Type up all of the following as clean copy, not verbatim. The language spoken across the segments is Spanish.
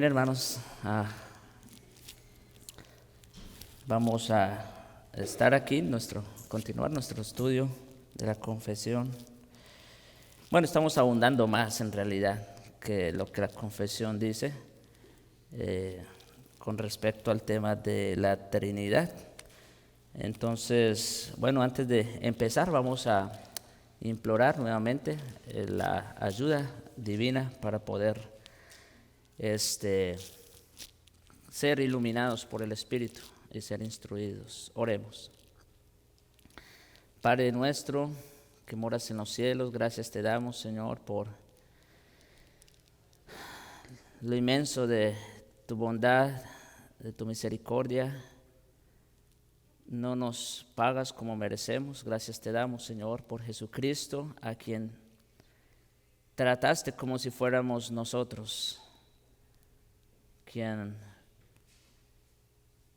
Bien, hermanos, vamos a estar aquí, continuar nuestro estudio de la confesión. Bueno, estamos abundando más en realidad que lo que la confesión dice con respecto al tema de la Trinidad. Entonces, bueno, antes de empezar vamos a implorar nuevamente la ayuda divina para poder ser iluminados por el Espíritu y ser instruidos. Oremos. Padre nuestro que moras en los cielos, gracias te damos, Señor, por lo inmenso de tu bondad, de tu misericordia. No nos pagas como merecemos. Gracias te damos, Señor, por Jesucristo, a quien trataste como si fuéramos nosotros, quien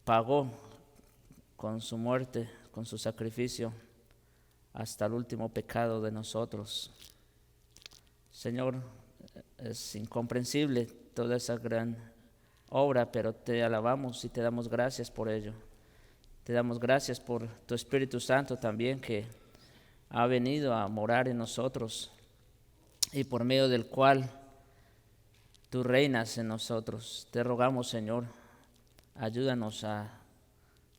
pagó con su muerte, con su sacrificio, hasta el último pecado de nosotros. Señor, es incomprensible toda esa gran obra, pero te alabamos y te damos gracias por ello. Te damos gracias por tu Espíritu Santo también, que ha venido a morar en nosotros y por medio del cual tú reinas en nosotros. Te rogamos, Señor, ayúdanos a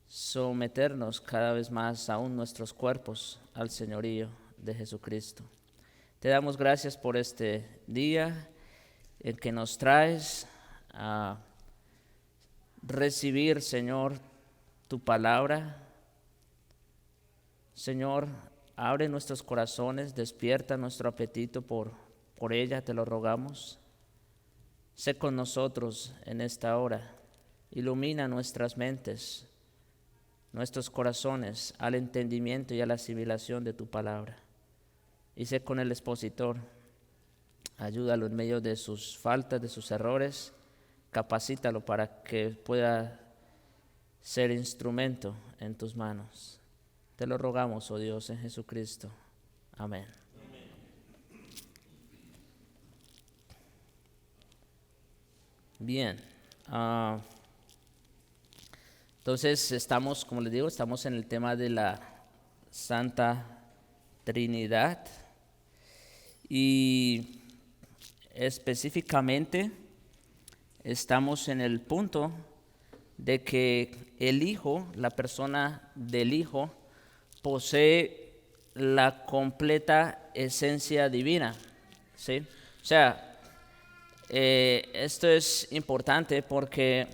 someternos cada vez más aún nuestros cuerpos al señorío de Jesucristo. Te damos gracias por este día en que nos traes a recibir, Señor, tu palabra. Señor, abre nuestros corazones, despierta nuestro apetito por ella, te lo rogamos. Sé con nosotros en esta hora, ilumina nuestras mentes, nuestros corazones al entendimiento y a la asimilación de tu palabra. Y sé con el expositor, ayúdalo en medio de sus faltas, de sus errores, capacítalo para que pueda ser instrumento en tus manos. Te lo rogamos, oh Dios, en Jesucristo. Amén. Bien. Entonces estamos, como les digo, estamos en el tema de la Santa Trinidad y específicamente estamos en el punto de que el Hijo, la persona del Hijo, posee la completa esencia divina, ¿sí? O sea, esto es importante porque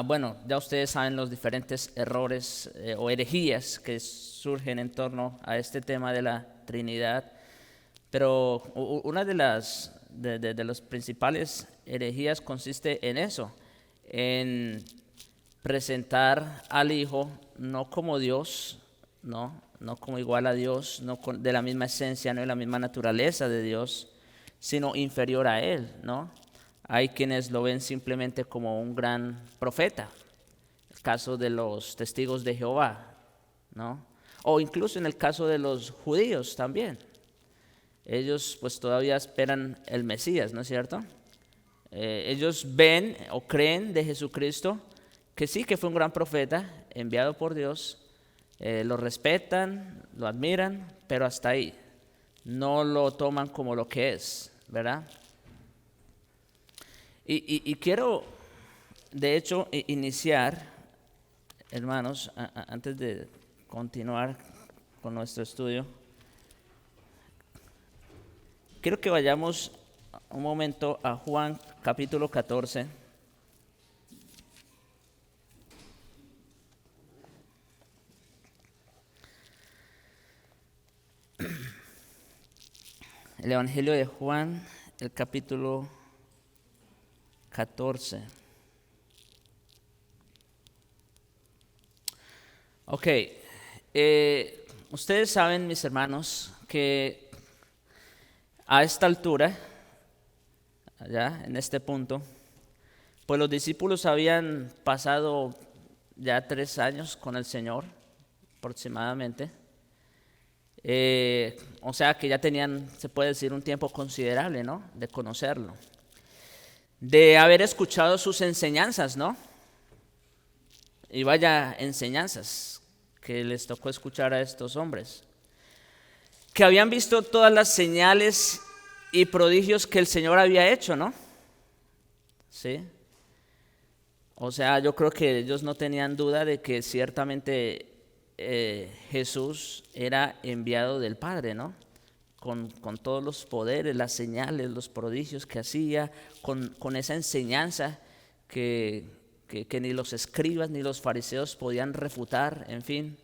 bueno, ya ustedes saben los diferentes errores o herejías que surgen en torno a este tema de la Trinidad, pero una de las principales herejías consiste en eso, en presentar al Hijo no como Dios, no como igual a Dios, no de la misma esencia, no de la misma naturaleza de Dios, sino inferior a Él, ¿no? Hay quienes lo ven simplemente como un gran profeta, el caso de los testigos de Jehová, ¿no? O incluso en el caso de los judíos también. Ellos pues todavía esperan el Mesías, ¿no es cierto? Ellos ven o creen de Jesucristo que sí, que fue un gran profeta enviado por Dios, lo respetan, lo admiran, pero hasta ahí. No lo toman como lo que es, ¿verdad? Y quiero, de hecho, iniciar, hermanos, antes de continuar con nuestro estudio, quiero que vayamos un momento a Juan capítulo 14. El Evangelio de Juan, el capítulo 14. Ok, ustedes saben, mis hermanos, que a esta altura, ya en este punto, pues los discípulos habían pasado ya 3 años con el Señor, aproximadamente. O sea que ya tenían, se puede decir, un tiempo considerable, ¿no?, de conocerlo. de haber escuchado sus enseñanzas, ¿no? Y vaya enseñanzas que les tocó escuchar a estos hombres, que habían visto todas las señales y prodigios que el Señor había hecho, ¿no? Sí. O sea, yo creo que ellos no tenían duda de que ciertamente Jesús era enviado del Padre, ¿no? Con todos los poderes, las señales, los prodigios que hacía, con esa enseñanza que ni los escribas ni los fariseos podían refutar, en fin.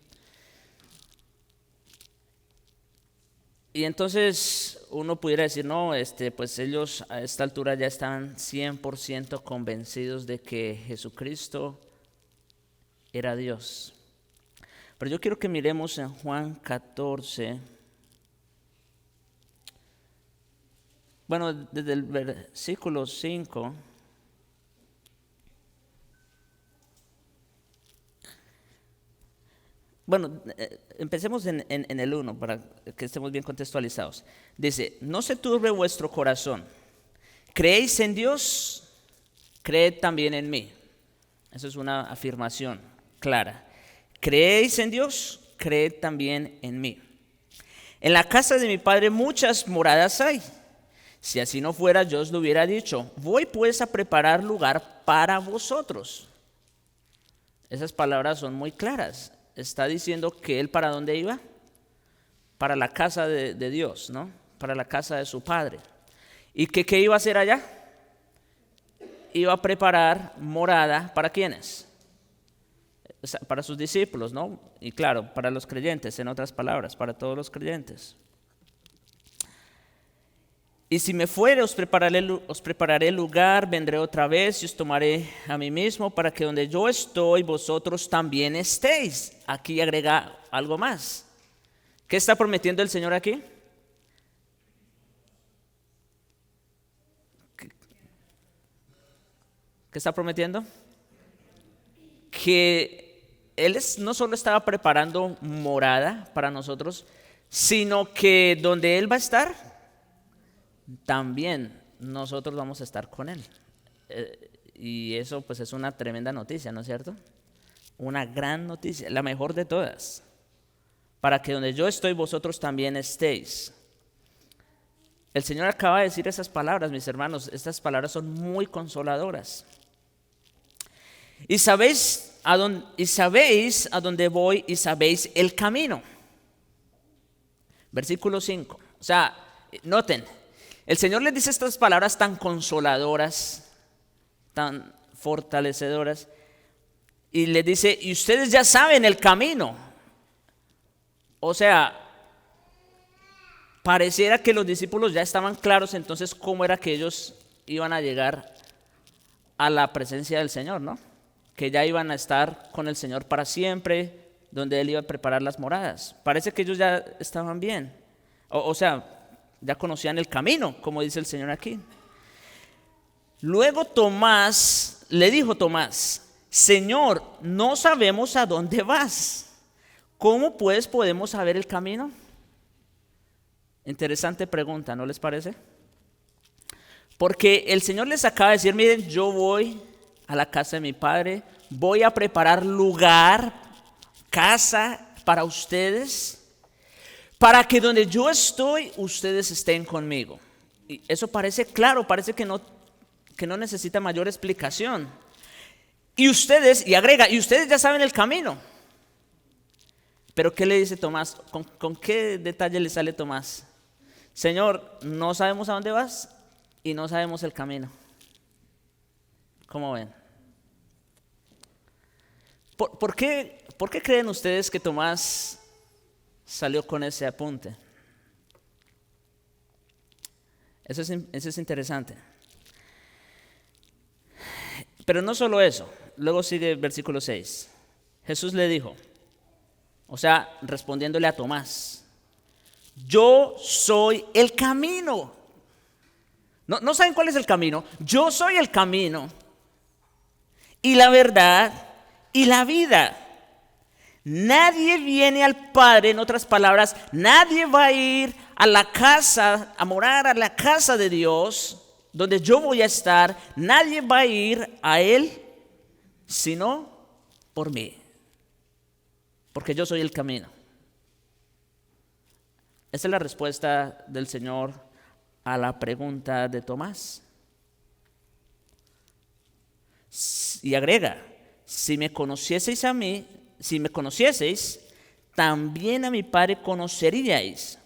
Y entonces uno pudiera decir, no, pues ellos a esta altura ya están 100% convencidos de que Jesucristo era Dios. Pero yo quiero que miremos en Juan 14, bueno, desde el versículo 5. Bueno, empecemos en el 1 para que estemos bien contextualizados. Dice, no se turbe vuestro corazón. ¿Creéis en Dios? Creed también en mí. Eso es una afirmación clara. ¿Creéis en Dios? Creed también en mí. En la casa de mi Padre muchas moradas hay. Si así no fuera, yo os lo hubiera dicho. Voy pues a preparar lugar para vosotros. Esas palabras son muy claras. Está diciendo que él ¿para dónde iba? Para la casa de Dios, ¿no? Para la casa de su Padre. ¿Y qué iba a hacer allá? Iba a preparar morada, ¿para quiénes? Para sus discípulos, ¿no? Y claro, para los creyentes, en otras palabras, para todos los creyentes. Y si me fuere, os prepararé lugar, vendré otra vez y os tomaré a mí mismo para que donde yo estoy, vosotros también estéis. Aquí agrega algo más. ¿Qué está prometiendo el Señor aquí? ¿Qué está prometiendo? Que Él no solo estaba preparando morada para nosotros, sino que donde Él va a estar, también nosotros vamos a estar con Él. Y eso pues es una tremenda noticia, ¿no es cierto? Una gran noticia, la mejor de todas. Para que donde yo estoy, vosotros también estéis. El Señor acaba de decir esas palabras, mis hermanos. Estas palabras son muy consoladoras. Y sabéis a dónde voy y sabéis el camino. Versículo 5. O sea, noten. El Señor les dice estas palabras tan consoladoras, tan fortalecedoras, y les dice, y ustedes ya saben el camino. O sea, pareciera que los discípulos ya estaban claros entonces cómo era que ellos iban a llegar a la presencia del Señor, ¿no? Que ya iban a estar con el Señor para siempre, donde Él iba a preparar las moradas. Parece que ellos ya estaban bien. O sea, ya conocían el camino, como dice el Señor aquí. Luego le dijo Tomás, Señor, no sabemos a dónde vas. ¿Cómo pues podemos saber el camino? Interesante pregunta, ¿no les parece? Porque el Señor les acaba de decir, miren, yo voy a la casa de mi Padre, voy a preparar lugar, casa para ustedes, para que donde yo estoy, ustedes estén conmigo. Y eso parece claro, parece que no necesita mayor explicación. Y agrega, y ustedes ya saben el camino. Pero ¿qué le dice Tomás? ¿Con qué detalle le sale Tomás? Señor, no sabemos a dónde vas y no sabemos el camino. ¿Cómo ven? ¿Por qué creen ustedes que Tomás salió con ese apunte? Eso es interesante. Pero no solo eso. Luego sigue el versículo 6. Jesús le dijo, o sea, respondiéndole a Tomás, yo soy el camino. ¿No saben cuál es el camino? Yo soy el camino y la verdad y la vida. Nadie viene al Padre, en otras palabras, nadie va a ir a la casa, a morar a la casa de Dios, donde yo voy a estar, nadie va a ir a Él sino por mí, porque yo soy el camino. Esa es la respuesta del Señor a la pregunta de Tomás. Y agrega, si me conocieseis a mí, si me conocieseis, también a mi Padre conoceríais.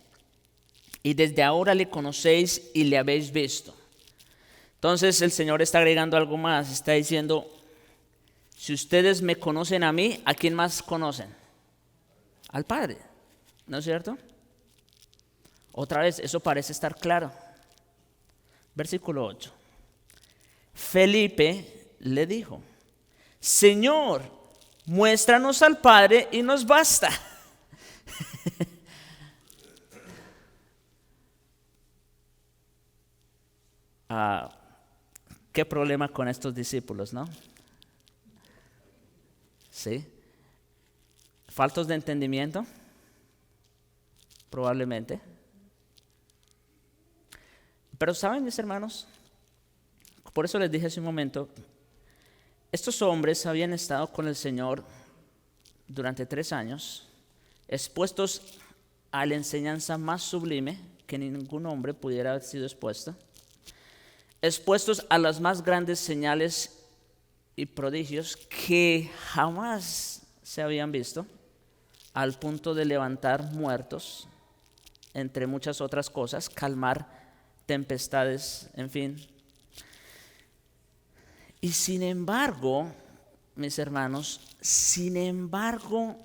Y desde ahora le conocéis y le habéis visto. Entonces el Señor está agregando algo más. Está diciendo, si ustedes me conocen a mí, ¿a quién más conocen? Al Padre, ¿no es cierto? Otra vez, eso parece estar claro. Versículo 8. Felipe le dijo, Señor, muéstranos al Padre y nos basta. ¿Qué problema con estos discípulos, no? ¿Sí? ¿Faltos de entendimiento? Probablemente. Pero saben, mis hermanos, por eso les dije hace un momento, estos hombres habían estado con el Señor durante 3 años, expuestos a la enseñanza más sublime que ningún hombre pudiera haber sido expuesto, expuestos a las más grandes señales y prodigios que jamás se habían visto, al punto de levantar muertos, entre muchas otras cosas, calmar tempestades, en fin. Y sin embargo, mis hermanos, sin embargo,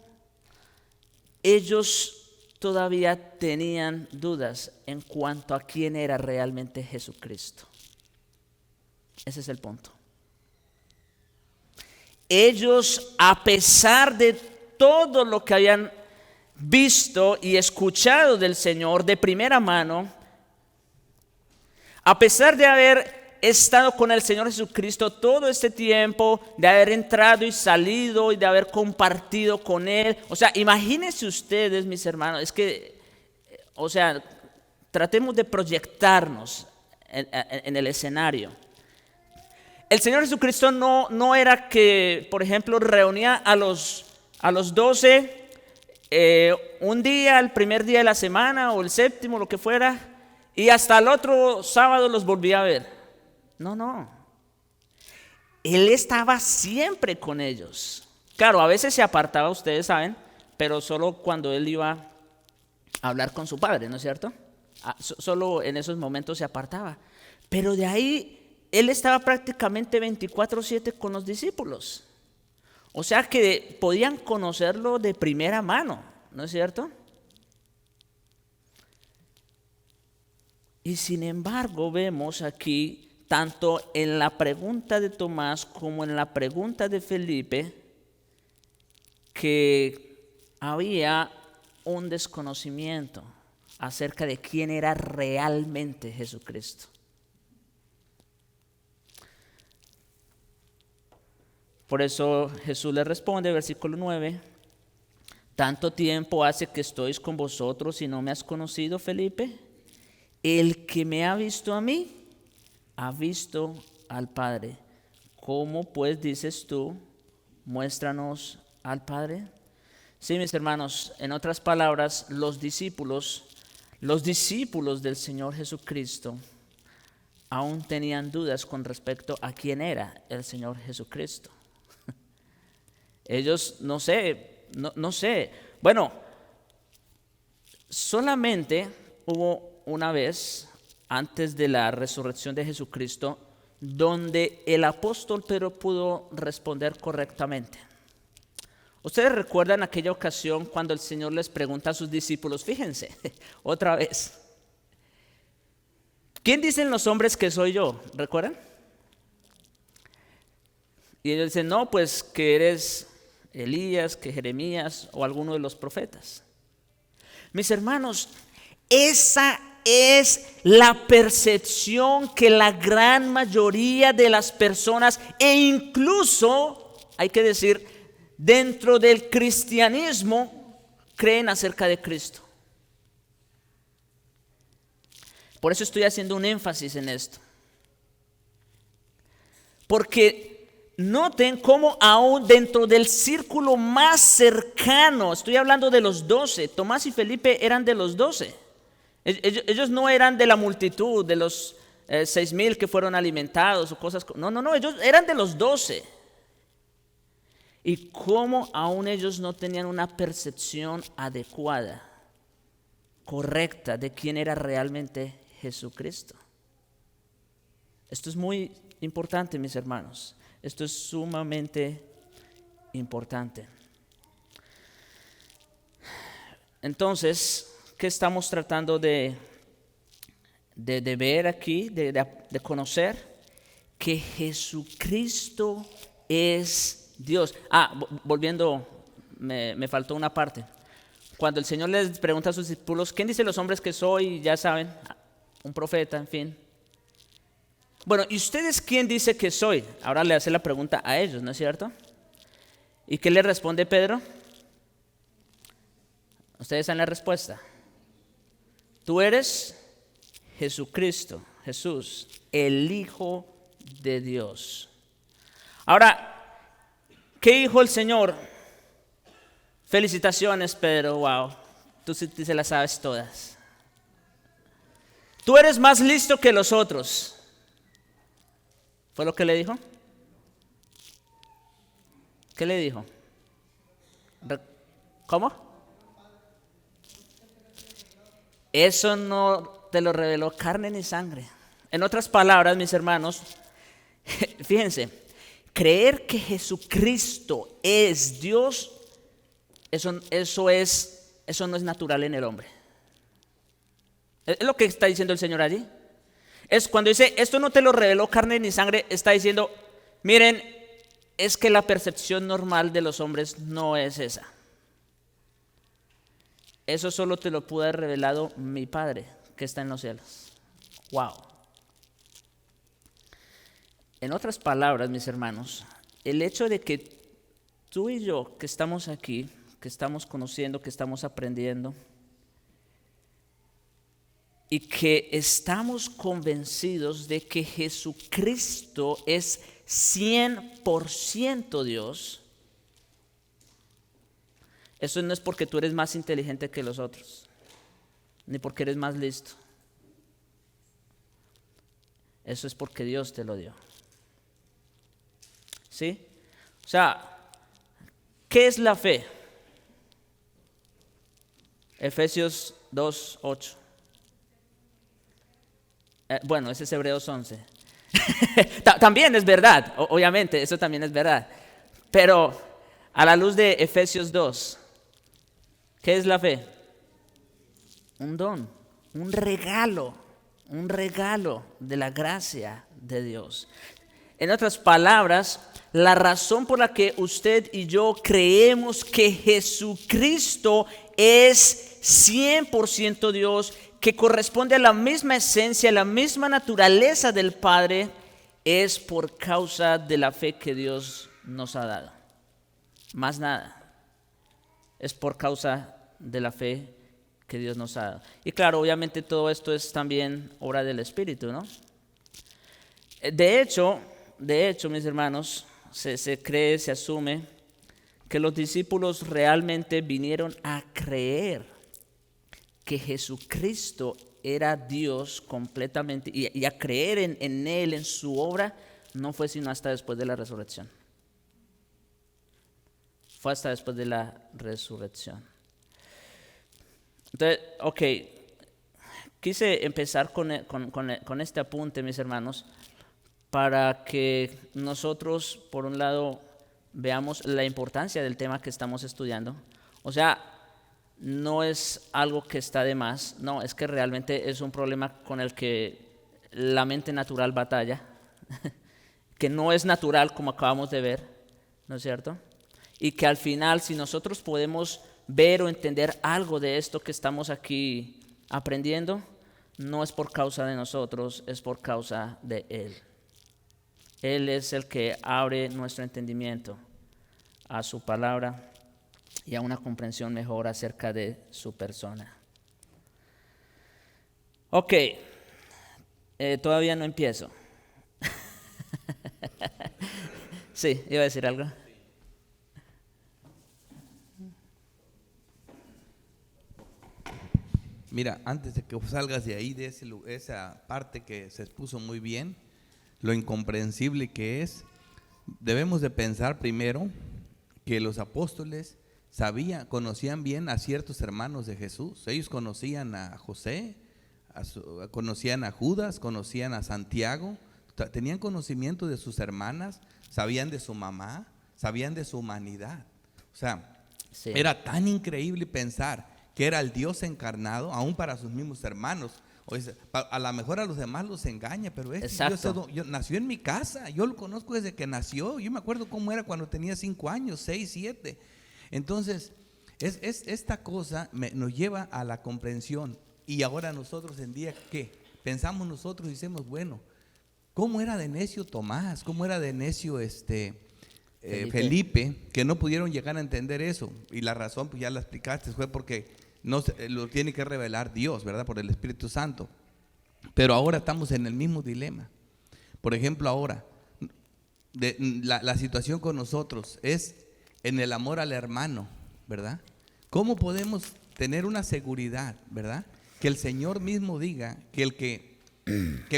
ellos todavía tenían dudas en cuanto a quién era realmente Jesucristo. Ese es el punto. Ellos, a pesar de todo lo que habían visto y escuchado del Señor de primera mano, a pesar de haber estado con el Señor Jesucristo todo este tiempo, de haber entrado y salido y de haber compartido con Él, o sea, imagínense ustedes, mis hermanos, es que, o sea, tratemos de proyectarnos en el escenario. El Señor Jesucristo no era que, por ejemplo, reunía a los 12 un día, el primer día de la semana o el séptimo, lo que fuera, y hasta el otro sábado los volvía a ver. No. Él estaba siempre con ellos. Claro, a veces se apartaba, ustedes saben, pero solo cuando Él iba a hablar con su Padre, ¿no es cierto? Solo en esos momentos se apartaba. Pero de ahí Él estaba prácticamente 24/7 con los discípulos. O sea que podían conocerlo de primera mano, ¿no es cierto? Y sin embargo vemos aquí, tanto en la pregunta de Tomás como en la pregunta de Felipe, que había un desconocimiento acerca de quién era realmente Jesucristo. Por eso Jesús le responde, versículo 9, ¿tanto tiempo hace que estoy con vosotros y no me has conocido, Felipe? El que me ha visto a mí, ha visto al Padre. ¿Cómo pues dices tú, muéstranos al Padre? Sí, mis hermanos, en otras palabras, los discípulos del Señor Jesucristo aún tenían dudas con respecto a quién era el Señor Jesucristo. Ellos, no sé. Bueno, solamente hubo una vez antes de la resurrección de Jesucristo donde el apóstol Pedro pudo responder correctamente. Ustedes recuerdan aquella ocasión cuando el Señor les pregunta a sus discípulos, fíjense, otra vez, ¿quién dicen los hombres que soy yo? ¿Recuerdan? Y ellos dicen, no, pues que eres Elías, que Jeremías o alguno de los profetas. Mis hermanos, esa es la percepción que la gran mayoría de las personas, e incluso, hay que decir, dentro del cristianismo, creen acerca de Cristo. Por eso estoy haciendo un énfasis en esto. Porque noten cómo aún dentro del círculo más cercano, estoy hablando de los 12, Tomás y Felipe eran de los 12. Ellos no eran de la multitud, de los 6,000 que fueron alimentados o cosas. No, ellos eran de los 12. Y cómo aún ellos no tenían una percepción adecuada, correcta de quién era realmente Jesucristo. Esto es muy importante, mis hermanos. Esto es sumamente importante. Entonces, ¿qué estamos tratando de ver aquí, de conocer? Que Jesucristo es Dios. Volviendo, me faltó una parte. Cuando el Señor les pregunta a sus discípulos, ¿quién dice los hombres que soy? Ya saben, un profeta, en fin. Bueno, ¿y ustedes quién dice que soy? Ahora le hace la pregunta a ellos, ¿no es cierto? ¿Y qué le responde Pedro? Ustedes saben la respuesta. Tú eres Jesucristo, Jesús, el Hijo de Dios. Ahora, ¿qué dijo el Señor? Felicitaciones, Pedro, wow, tú sí te las sabes todas. Tú eres más listo que los otros. ¿Fue lo que le dijo? ¿Qué le dijo? ¿Cómo? Eso no te lo reveló carne ni sangre. En otras palabras, mis hermanos, fíjense, creer que Jesucristo es Dios, eso no es natural en el hombre. Es lo que está diciendo el Señor allí. Es cuando dice, esto no te lo reveló carne ni sangre, está diciendo, miren, es que la percepción normal de los hombres no es esa. Eso solo te lo pudo haber revelado mi Padre que está en los cielos. Wow. En otras palabras, mis hermanos, el hecho de que tú y yo que estamos aquí, que estamos conociendo, que estamos aprendiendo, y que estamos convencidos de que Jesucristo es 100% Dios, eso no es porque tú eres más inteligente que los otros, ni porque eres más listo. Eso es porque Dios te lo dio. ¿Sí? O sea, ¿qué es la fe? Efesios 2:8. Bueno, ese es Hebreos 11. También es verdad, obviamente, eso también es verdad. Pero a la luz de Efesios 2, ¿qué es la fe? Un don, un regalo de la gracia de Dios. En otras palabras, la razón por la que usted y yo creemos que Jesucristo es 100% Dios, que corresponde a la misma esencia, a la misma naturaleza del Padre, es por causa de la fe que Dios nos ha dado. Más nada. Es por causa de la fe que Dios nos ha dado. Y claro, obviamente todo esto es también obra del Espíritu, ¿no? De hecho, mis hermanos, se cree, se asume que los discípulos realmente vinieron a creer que Jesucristo era Dios completamente y a creer en Él, en su obra, no fue sino hasta después de la resurrección. Fue hasta después de la resurrección. Entonces, ok, quise empezar con este apunte, mis hermanos, para que nosotros, por un lado, veamos la importancia del tema que estamos estudiando. O sea, no es algo que está de más, no, es que realmente es un problema con el que la mente natural batalla, que no es natural como acabamos de ver, ¿no es cierto? Y que al final, si nosotros podemos ver o entender algo de esto que estamos aquí aprendiendo, no es por causa de nosotros, es por causa de Él. Él es el que abre nuestro entendimiento a su palabra y a una comprensión mejor acerca de su persona. Ok, todavía no empiezo. Sí, iba a decir algo. Mira, antes de que salgas de ahí, de esa parte que se expuso muy bien, lo incomprensible que es, debemos de pensar primero que los apóstoles conocían bien a ciertos hermanos de Jesús. Ellos conocían a José, conocían a Judas, conocían a Santiago, tenían conocimiento de sus hermanas, sabían de su mamá, sabían de su humanidad. O sea, Sí. era tan increíble pensar que era el Dios encarnado, aún para sus mismos hermanos. O sea, a lo mejor a los demás los engaña, pero Exacto. nació en mi casa, yo lo conozco desde que nació. Yo me acuerdo cómo era cuando tenía 5 años, 6, 7. Entonces, esta cosa nos lleva a la comprensión. Y ahora nosotros en día, ¿qué? Pensamos nosotros y decimos, bueno, ¿cómo era de necio Tomás? ¿Cómo era de necio Felipe, que no pudieron llegar a entender eso? Y la razón, pues ya la explicaste, fue porque lo tiene que revelar Dios, ¿verdad? Por el Espíritu Santo. Pero ahora estamos en el mismo dilema. Por ejemplo, ahora, la situación con nosotros es en el amor al hermano, ¿verdad? ¿Cómo podemos tener una seguridad, ¿verdad? Que el Señor mismo diga que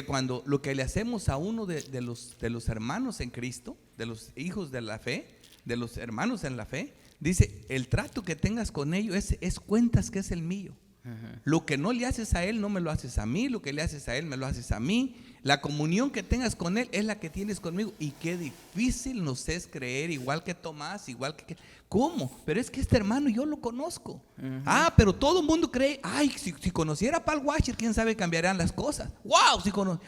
cuando lo que le hacemos a uno de los hermanos en Cristo, de los hijos de la fe, de los hermanos en la fe, dice, el trato que tengas con ellos es cuentas que es el mío. Lo que no le haces a él, no me lo haces a mí. Lo que le haces a él, me lo haces a mí. La comunión que tengas con él es la que tienes conmigo. Y qué difícil nos es creer, igual que Tomás, igual que... ¿Cómo? Pero es que este hermano yo lo conozco. Pero todo el mundo cree, ay, si conociera a Paul Washer, quién sabe, cambiarían las cosas. Wow,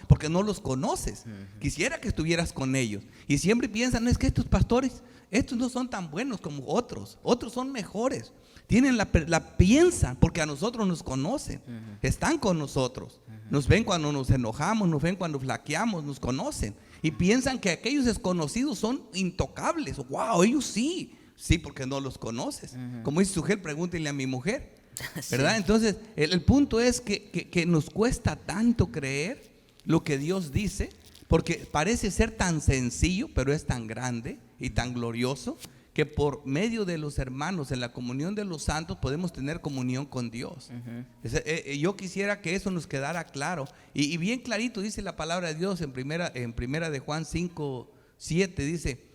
porque no los conoces. Quisiera que estuvieras con ellos. Y siempre piensan, no, es que estos pastores, estos no son tan buenos como otros. Otros son mejores. Tienen piensan, porque a nosotros nos conocen, están con nosotros, nos ven cuando nos enojamos, nos ven cuando flaqueamos, nos conocen y piensan que aquellos desconocidos son intocables. Wow, ellos sí, porque no los conoces. Como dice Sujel, pregúntenle a mi mujer, ¿verdad? Sí. Entonces, el punto es que nos cuesta tanto creer lo que Dios dice, porque parece ser tan sencillo, pero es tan grande y tan glorioso, que por medio de los hermanos en la comunión de los santos podemos tener comunión con Dios. Yo quisiera que eso nos quedara claro y bien clarito dice la palabra de Dios en primera de Juan 5, 7 dice,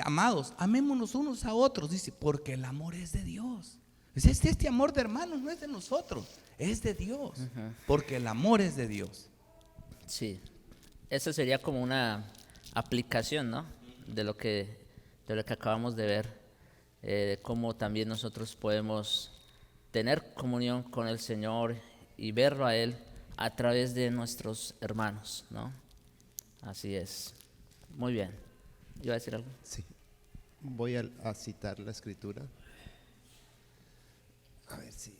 amados, amémonos unos a otros, dice, porque el amor es de Dios. Este amor de hermanos no es de nosotros, es de Dios, porque el amor es de Dios. Sí, esa sería como una aplicación, ¿no? De lo que acabamos de ver, cómo también nosotros podemos tener comunión con el Señor y verlo a Él a través de nuestros hermanos, ¿no? Así es. Muy bien. ¿Iba a decir algo? Sí. Voy a citar la escritura. A ver si.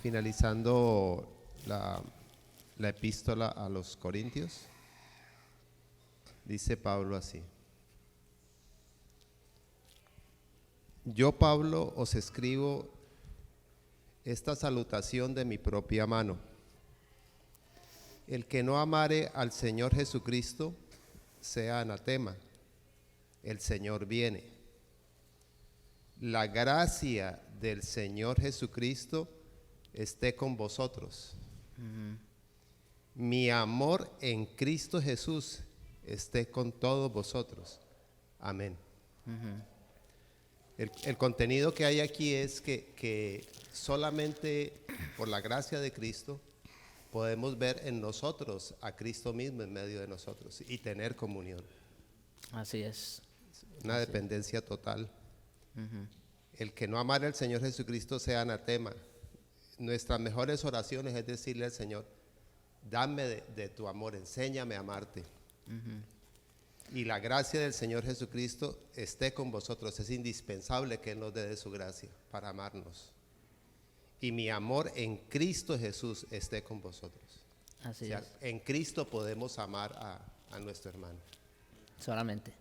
Finalizando la epístola a los Corintios. Dice Pablo así: yo, Pablo, os escribo esta salutación de mi propia mano. El que no amare al Señor Jesucristo, sea anatema. El Señor viene. La gracia del Señor Jesucristo esté con vosotros. Mi amor en Cristo Jesús esté con todos vosotros. Amén. El contenido que hay aquí es que solamente por la gracia de Cristo podemos ver en nosotros a Cristo mismo en medio de nosotros y tener comunión. Así es. Una dependencia total. El que no amare al Señor Jesucristo sea anatema. Nuestras mejores oraciones es decirle al Señor, dame de tu amor, enséñame a amarte. Y la gracia del Señor Jesucristo esté con vosotros. Es indispensable que Él nos dé de su gracia para amarnos. Y mi amor en Cristo Jesús esté con vosotros. Así o sea, es. en Cristo podemos amar a nuestro hermano. Solamente.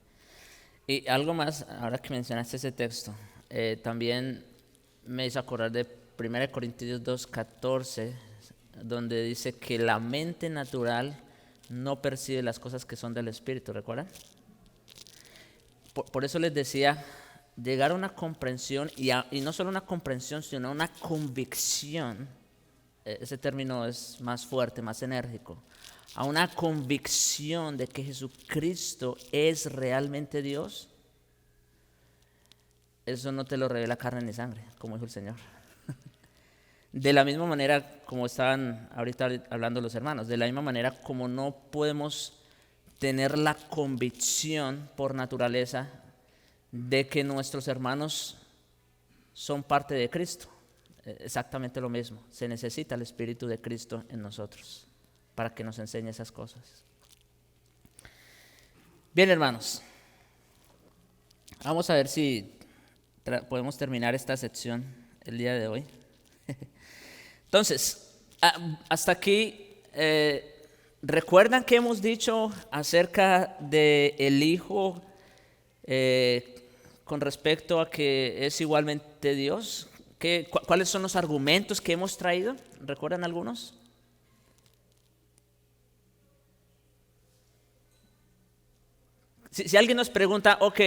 Y algo más, ahora que mencionaste ese texto, también me hizo acordar de 1 Corintios 2:14, donde dice que la mente natural no percibe las cosas que son del Espíritu, ¿recuerdan? Por eso les decía, llegar a una comprensión, y no solo una comprensión, sino una convicción, ese término es más fuerte, más enérgico, a una convicción de que Jesucristo es realmente Dios. Eso no te lo revela carne ni sangre, como dijo el Señor. De la misma manera, como estaban ahorita hablando los hermanos, de la misma manera como no podemos tener la convicción por naturaleza de que nuestros hermanos son parte de Cristo. Exactamente lo mismo. Se necesita el Espíritu de Cristo en nosotros para que nos enseñe esas cosas. Bien, hermanos, vamos a ver si podemos terminar esta sección el día de hoy. Entonces, hasta aquí, ¿recuerdan que hemos dicho acerca del Hijo con respecto a que es igualmente Dios? ¿Cuáles son los argumentos que hemos traído? ¿Recuerdan algunos? Si alguien nos pregunta, ok,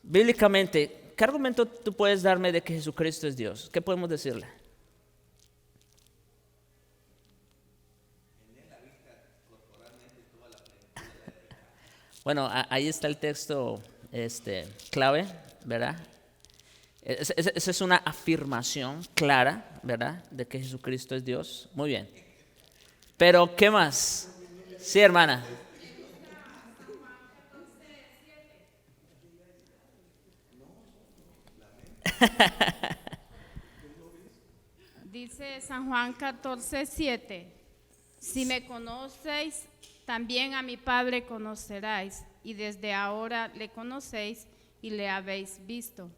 bíblicamente, ¿qué argumento tú puedes darme de que Jesucristo es Dios? ¿Qué podemos decirle? Bueno, ahí está el texto clave, ¿verdad? Esa es una afirmación clara, ¿verdad? De que Jesucristo es Dios. Muy bien. Pero, ¿qué más? Sí, hermana. Dice San Juan 14:7, si me conocéis, también a mi Padre conoceráis, y desde ahora le conocéis y le habéis visto.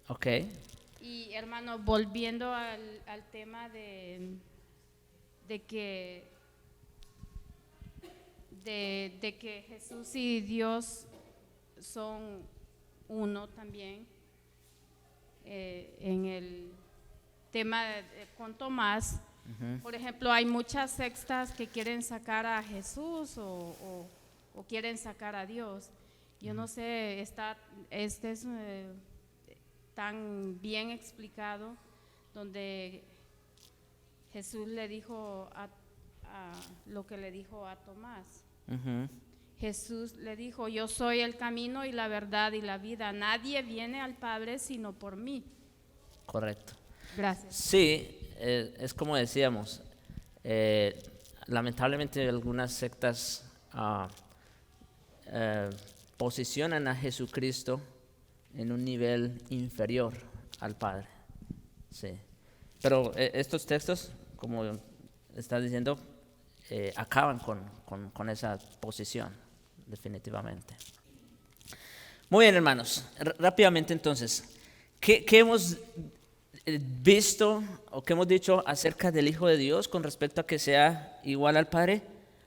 Ok. Y hermano, volviendo al tema de que Jesús y Dios son uno también, en el tema con Tomás, por ejemplo, hay muchas sectas que quieren sacar a Jesús o quieren sacar a Dios. Yo no sé, es tan bien explicado, donde Jesús le dijo a lo que le dijo a Tomás. Jesús le dijo, yo soy el camino y la verdad y la vida. Nadie viene al Padre sino por mí. Correcto. Gracias. Sí, es como decíamos, lamentablemente algunas sectas posicionan a Jesucristo en un nivel inferior al Padre. Sí. Pero estos textos, como está diciendo, acaban con esa posición, definitivamente. Muy bien, hermanos. Rápidamente entonces, ¿qué hemos visto o qué hemos dicho acerca del Hijo de Dios con respecto a que sea igual al Padre?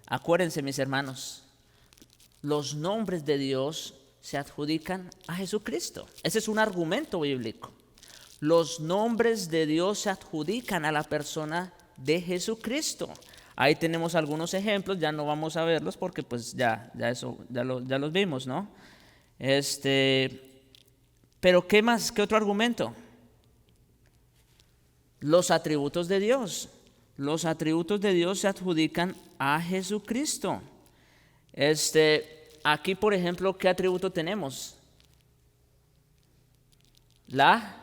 Acuérdense, mis hermanos, los nombres de Dios se adjudican a Jesucristo. Ese es un argumento bíblico. Los nombres de Dios se adjudican a la persona de Jesucristo. Ahí tenemos algunos ejemplos, ya no vamos a verlos porque pues ya los vimos, ¿no? Pero ¿qué más? ¿Qué otro argumento? Los atributos de Dios. Los atributos de Dios se adjudican a Jesucristo. Aquí, por ejemplo, ¿qué atributo tenemos? La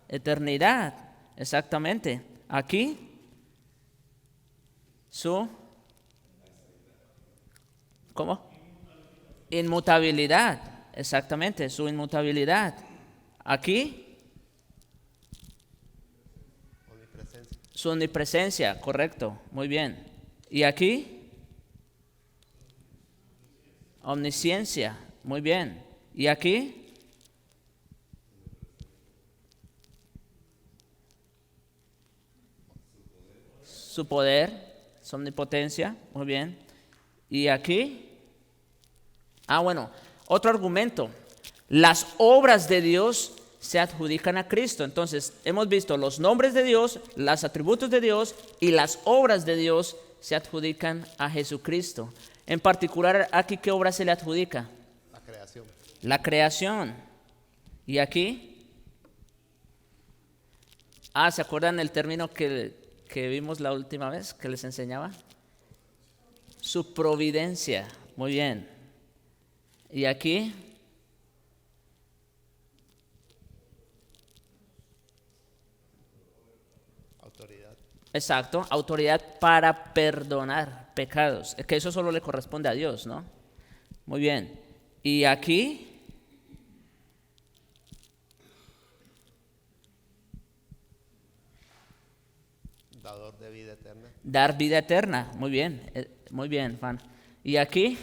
eternidad, exactamente. Aquí, ¿cómo? Inmutabilidad, exactamente, su inmutabilidad. Aquí, su omnipresencia, correcto, muy bien. Y aquí, omnisciencia, muy bien. Y aquí, su poder, su omnipotencia, muy bien. Y aquí, bueno, otro argumento. Las obras de Dios se adjudican a Cristo. Entonces, hemos visto los nombres de Dios, los atributos de Dios y las obras de Dios se adjudican a Jesucristo. En particular, aquí, ¿qué obra se le adjudica? La creación. La creación. ¿Y aquí? ¿Se acuerdan el término que vimos la última vez que les enseñaba? Su providencia. Muy bien. ¿Y aquí? Autoridad. Exacto, autoridad para perdonar pecados. Es que eso solo le corresponde a Dios, ¿no? Muy bien. ¿Y aquí? Dador de vida eterna. Dar vida eterna. Muy bien, Juan. ¿Y aquí?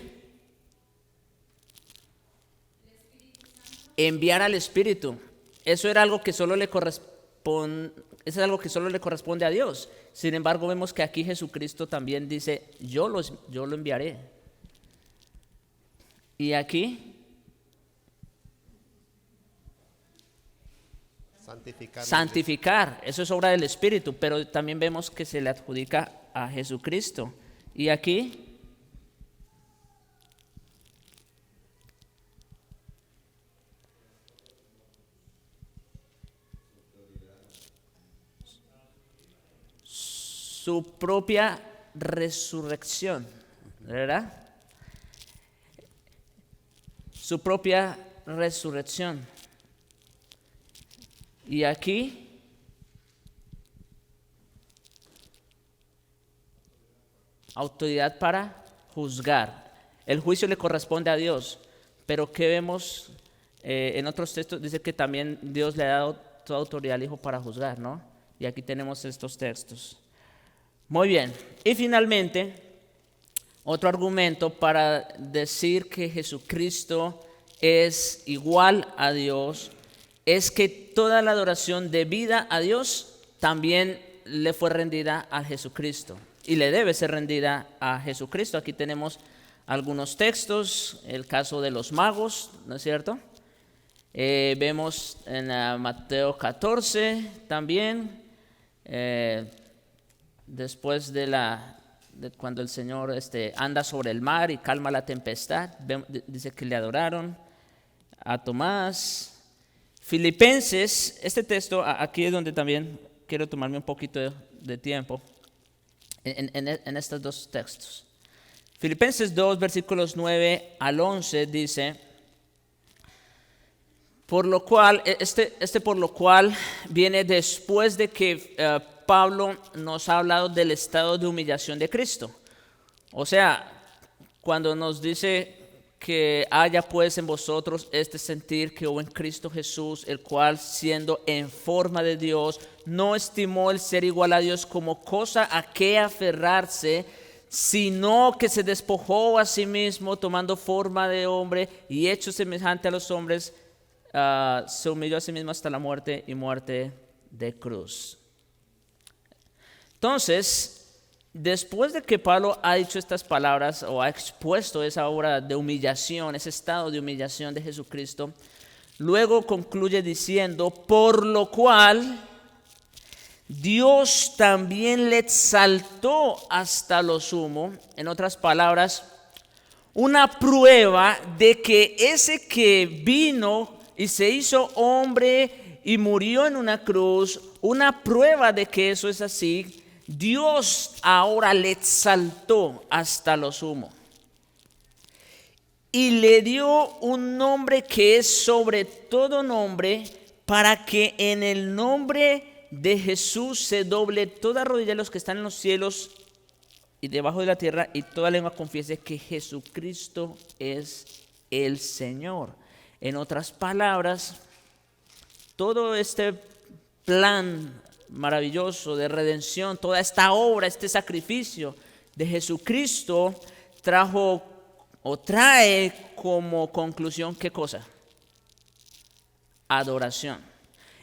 Enviar al Espíritu. Eso era algo que solo le corresponde. Eso es algo que solo le corresponde a Dios. Sin embargo, vemos que aquí Jesucristo también dice, yo lo enviaré. ¿Y aquí? Santificar. Santificar. Eso es obra del Espíritu, pero también vemos que se le adjudica a Jesucristo. ¿Y aquí? Su propia resurrección, ¿verdad? Su propia resurrección. Y aquí, autoridad para juzgar. El juicio le corresponde a Dios, pero ¿qué vemos en otros textos? Dice que también Dios le ha dado toda autoridad al Hijo para juzgar, ¿no? Y aquí tenemos estos textos. Muy bien. Y finalmente, otro argumento para decir que Jesucristo es igual a Dios es que toda la adoración debida a Dios también le fue rendida a Jesucristo y le debe ser rendida a Jesucristo. Aquí tenemos algunos textos, el caso de los magos, ¿no es cierto? Vemos en Mateo 14 también, después de cuando el Señor anda sobre el mar y calma la tempestad, dice que le adoraron a Tomás. Filipenses, este texto, aquí es donde también quiero tomarme un poquito de tiempo en estos dos textos. Filipenses 2, versículos 9 al 11 dice, por lo cual, por lo cual viene después de que Pablo nos ha hablado del estado de humillación de Cristo. O sea, cuando nos dice que haya pues en vosotros este sentir que hubo en Cristo Jesús, el cual siendo en forma de Dios, no estimó el ser igual a Dios como cosa a que aferrarse, sino que se despojó a sí mismo, tomando forma de hombre y hecho semejante a los hombres, se humilló a sí mismo hasta la muerte y muerte de cruz. Entonces, después de que Pablo ha dicho estas palabras o ha expuesto esa obra de humillación, ese estado de humillación de Jesucristo, luego concluye diciendo, por lo cual Dios también le exaltó hasta lo sumo. En otras palabras, una prueba de que ese que vino y se hizo hombre y murió en una cruz, una prueba de que eso es así, Dios ahora le exaltó hasta lo sumo y le dio un nombre que es sobre todo nombre, para que en el nombre de Jesús se doble toda rodilla de los que están en los cielos y debajo de la tierra, y toda lengua confiese que Jesucristo es el Señor. En otras palabras, todo este plan maravilloso de redención, toda esta obra, este sacrificio de Jesucristo trae como conclusión, ¿qué cosa? Adoración.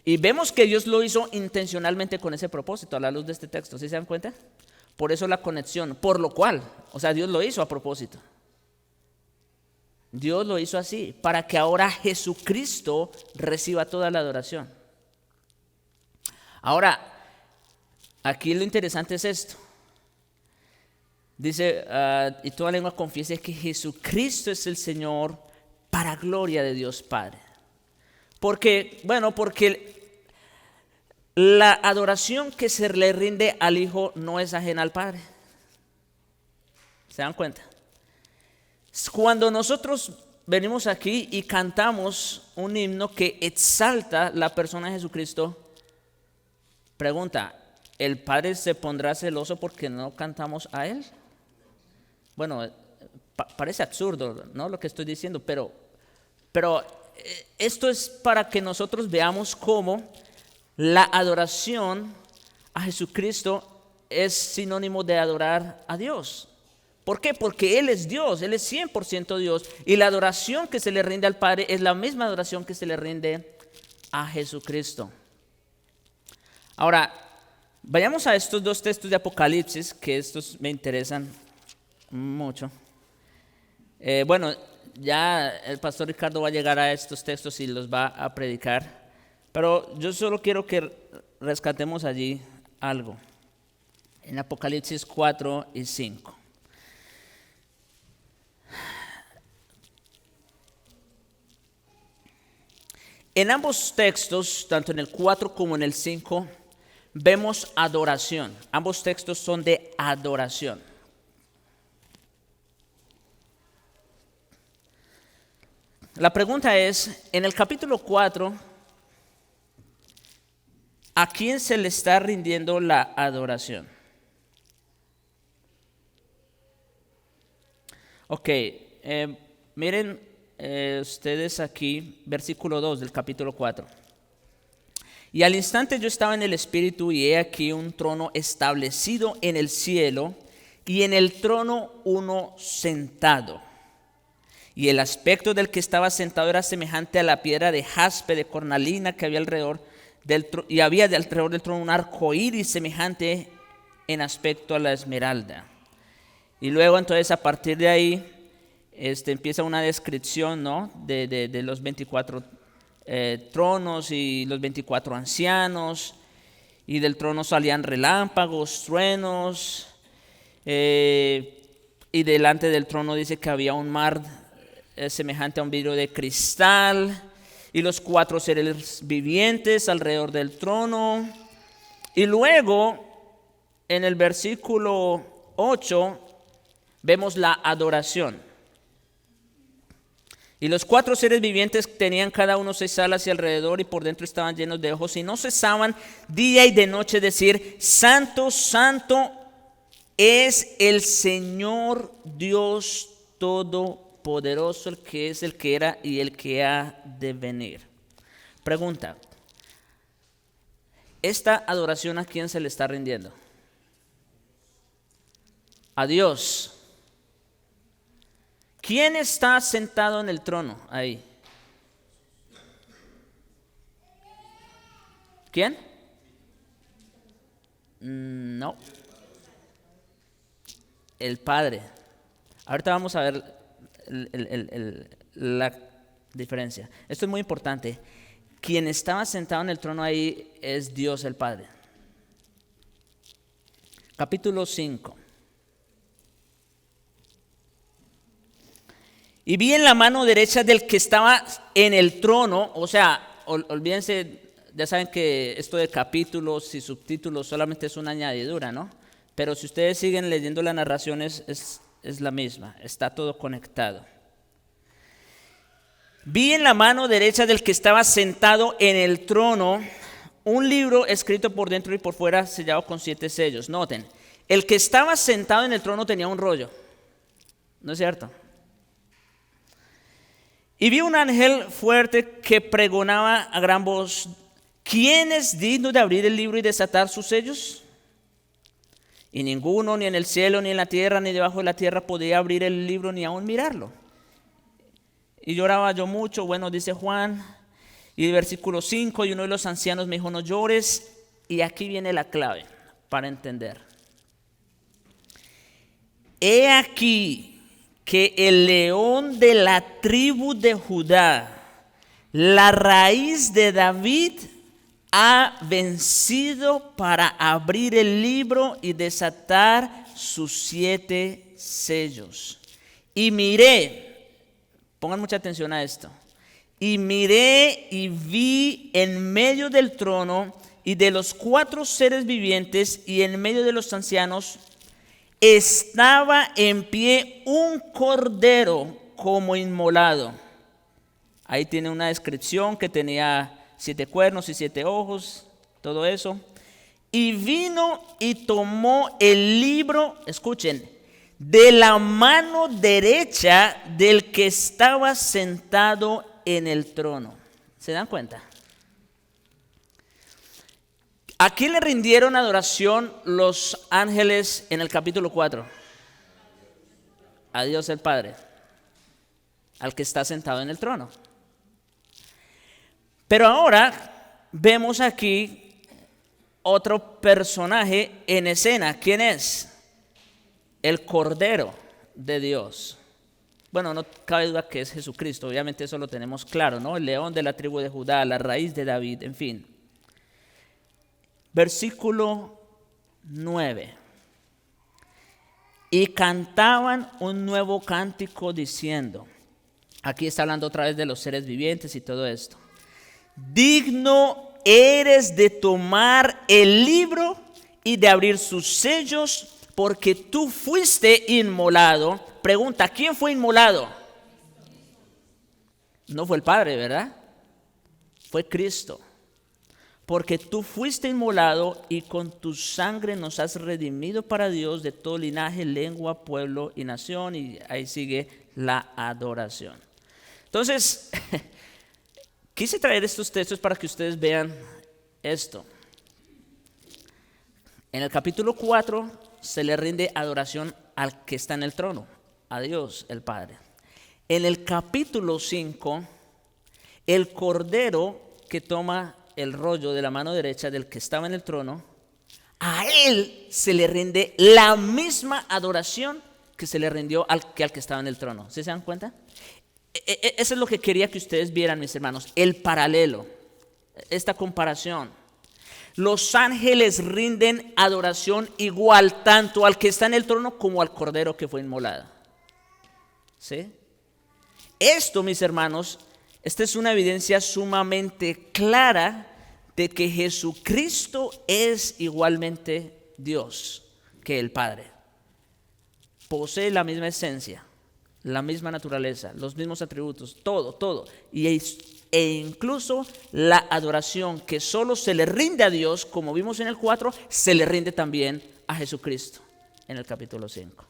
Y vemos que Dios lo hizo intencionalmente con ese propósito, a la luz de este texto. ¿Sí se dan cuenta? Por eso la conexión, por lo cual, o sea, Dios lo hizo a propósito. Dios lo hizo así, para que ahora Jesucristo reciba toda la adoración. Ahora, aquí lo interesante es esto. Dice, y toda lengua confiese que Jesucristo es el Señor para gloria de Dios Padre. Porque la adoración que se le rinde al Hijo no es ajena al Padre. ¿Se dan cuenta? Cuando nosotros venimos aquí y cantamos un himno que exalta la persona de Jesucristo, pregunta, ¿el Padre se pondrá celoso porque no cantamos a Él? Bueno, parece absurdo, ¿no? Lo que estoy diciendo, pero esto es para que nosotros veamos cómo la adoración a Jesucristo es sinónimo de adorar a Dios. ¿Por qué? Porque Él es Dios, Él es 100% Dios. Y la adoración que se le rinde al Padre es la misma adoración que se le rinde a Jesucristo. Ahora, vayamos a estos dos textos de Apocalipsis, que estos me interesan mucho. Ya el pastor Ricardo va a llegar a estos textos y los va a predicar. Pero yo solo quiero que rescatemos allí algo. En Apocalipsis 4 y 5. En ambos textos, tanto en el 4 como en el 5, vemos adoración. Ambos textos son de adoración. La pregunta es, en el capítulo 4, ¿a quién se le está rindiendo la adoración? Ok, miren ustedes aquí, versículo 2 del capítulo 4. Y al instante yo estaba en el Espíritu y he aquí un trono establecido en el cielo y en el trono uno sentado. Y el aspecto del que estaba sentado era semejante a la piedra de jaspe de cornalina que había alrededor del trono, y había alrededor del trono un arco iris semejante en aspecto a la esmeralda. Y luego entonces a partir de ahí empieza una descripción, ¿no? de los 24 tronos y los 24 ancianos, y del trono salían relámpagos, truenos, y delante del trono dice que había un mar semejante a un vidrio de cristal, y los 4 seres vivientes alrededor del trono. Y luego en el versículo 8 vemos la adoración. Y los 4 seres vivientes tenían cada uno 6 alas y alrededor, y por dentro estaban llenos de ojos, y no cesaban día y de noche decir: Santo, Santo es el Señor Dios Todopoderoso, el que es, el que era y el que ha de venir. Pregunta: ¿esta adoración a quién se le está rindiendo? A Dios. ¿Quién está sentado en el trono ahí? ¿Quién? No. El Padre. Ahorita vamos a ver la diferencia. Esto es muy importante. Quien estaba sentado en el trono ahí es Dios el Padre. Capítulo 5. Y vi en la mano derecha del que estaba en el trono, o sea, olvídense, ya saben que esto de capítulos y subtítulos solamente es una añadidura, ¿no? Pero si ustedes siguen leyendo la narración es la misma, está todo conectado. Vi en la mano derecha del que estaba sentado en el trono un libro escrito por dentro y por fuera, sellado con 7 sellos. Noten, el que estaba sentado en el trono tenía un rollo, ¿no es cierto? Y vi un ángel fuerte que pregonaba a gran voz: ¿quién es digno de abrir el libro y desatar sus sellos? Y ninguno, ni en el cielo, ni en la tierra, ni debajo de la tierra, podía abrir el libro ni aún mirarlo. Y lloraba yo mucho, bueno, dice Juan. Y versículo 5, y uno de los ancianos me dijo: no llores. Y aquí viene la clave para entender. He aquí que el león de la tribu de Judá, la raíz de David, ha vencido para abrir el libro y desatar sus 7 sellos. Y miré, pongan mucha atención a esto, y miré y vi en medio del trono y de los 4 seres vivientes y en medio de los ancianos, estaba en pie un cordero como inmolado. Ahí tiene una descripción que tenía 7 cuernos y 7 ojos, todo eso. Y vino y tomó el libro, escuchen, de la mano derecha del que estaba sentado en el trono. ¿Se dan cuenta? ¿A quién le rindieron adoración los ángeles en el capítulo 4? A Dios el Padre, al que está sentado en el trono. Pero ahora vemos aquí otro personaje en escena. ¿Quién es? El Cordero de Dios. Bueno, no cabe duda que es Jesucristo, obviamente eso lo tenemos claro, ¿no? El león de la tribu de Judá, la raíz de David, en fin. Versículo 9. Y cantaban un nuevo cántico diciendo, aquí está hablando otra vez de los seres vivientes y todo esto. Digno eres de tomar el libro y de abrir sus sellos, porque tú fuiste inmolado. Pregunta, ¿quién fue inmolado? No fue el Padre, ¿verdad? Fue Cristo. Porque tú fuiste inmolado y con tu sangre nos has redimido para Dios de todo linaje, lengua, pueblo y nación. Y ahí sigue la adoración. Entonces, quise traer estos textos para que ustedes vean esto. En el capítulo 4 se le rinde adoración al que está en el trono, a Dios el Padre. En el capítulo 5, el Cordero que toma el rollo de la mano derecha del que estaba en el trono, a él se le rinde la misma adoración que se le rindió al que estaba en el trono. ¿Sí se dan cuenta? Eso es lo que quería que ustedes vieran, mis hermanos, el paralelo, esta comparación. Los ángeles rinden adoración igual tanto al que está en el trono como al Cordero que fue inmolado. ¿Sí? Esto, mis hermanos, esta es una evidencia sumamente clara de que Jesucristo es igualmente Dios que el Padre. Posee la misma esencia, la misma naturaleza, los mismos atributos, todo. E incluso la adoración que solo se le rinde a Dios, como vimos en el 4, se le rinde también a Jesucristo en el capítulo 5.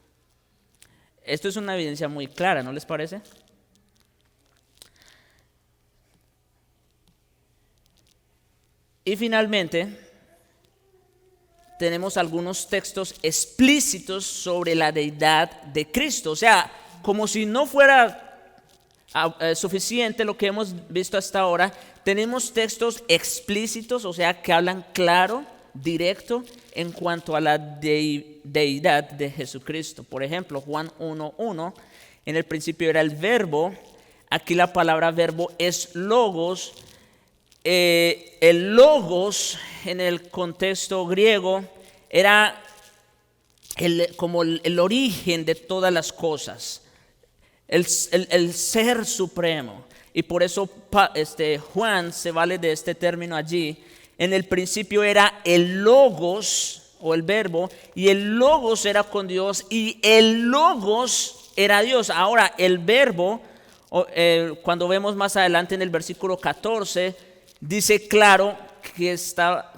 Esto es una evidencia muy clara, ¿no les parece? Y finalmente, tenemos algunos textos explícitos sobre la deidad de Cristo. O sea, como si no fuera suficiente lo que hemos visto hasta ahora, tenemos textos explícitos, o sea, que hablan claro, directo, en cuanto a la deidad de Jesucristo. Por ejemplo, Juan 1:1, en el principio era el verbo, aquí la palabra verbo es logos. El logos en el contexto griego era como el origen de todas las cosas, el ser supremo. Y por eso Juan se vale de este término allí. En el principio era el logos o el verbo, y el logos era con Dios y el logos era Dios. Ahora el verbo, cuando vemos más adelante en el versículo 14, dice claro que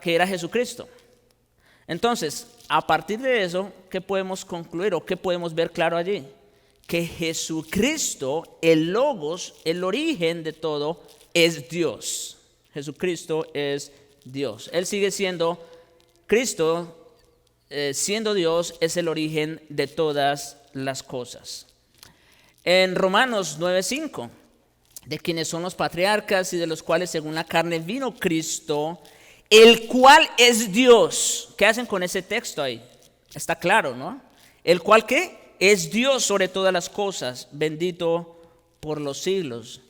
era Jesucristo. Entonces, a partir de eso, ¿qué podemos concluir o qué podemos ver claro allí? Que Jesucristo, el logos, el origen de todo, es Dios. Jesucristo es Dios. Él sigue siendo Cristo, siendo Dios, es el origen de todas las cosas. En Romanos 9:5, de quienes son los patriarcas y de los cuales según la carne vino Cristo, el cual es Dios. ¿Qué hacen con ese texto ahí? Está claro, ¿no? El cual ¿qué? Es Dios sobre todas las cosas, bendito por los siglos.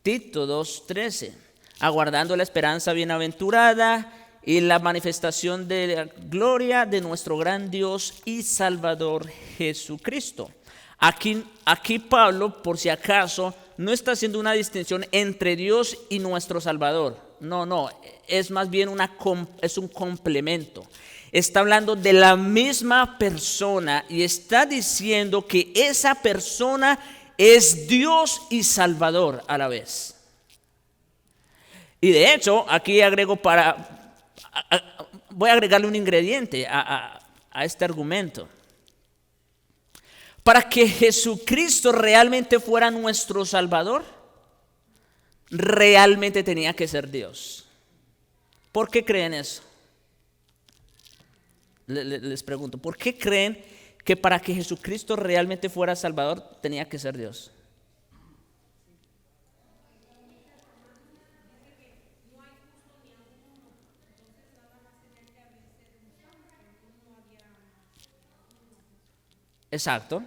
Tito 2:13, aguardando la esperanza bienaventurada y la manifestación de la gloria de nuestro gran Dios y Salvador Jesucristo. Aquí Pablo, por si acaso, no está haciendo una distinción entre Dios y nuestro Salvador. No, es más bien es un complemento. Está hablando de la misma persona y está diciendo que esa persona es Dios y Salvador a la vez. Y de hecho, aquí voy a agregarle un ingrediente a este argumento. Para que Jesucristo realmente fuera nuestro Salvador, realmente tenía que ser Dios. ¿Por qué creen eso? Les pregunto, ¿por qué creen que para que Jesucristo realmente fuera Salvador tenía que ser Dios? Exacto.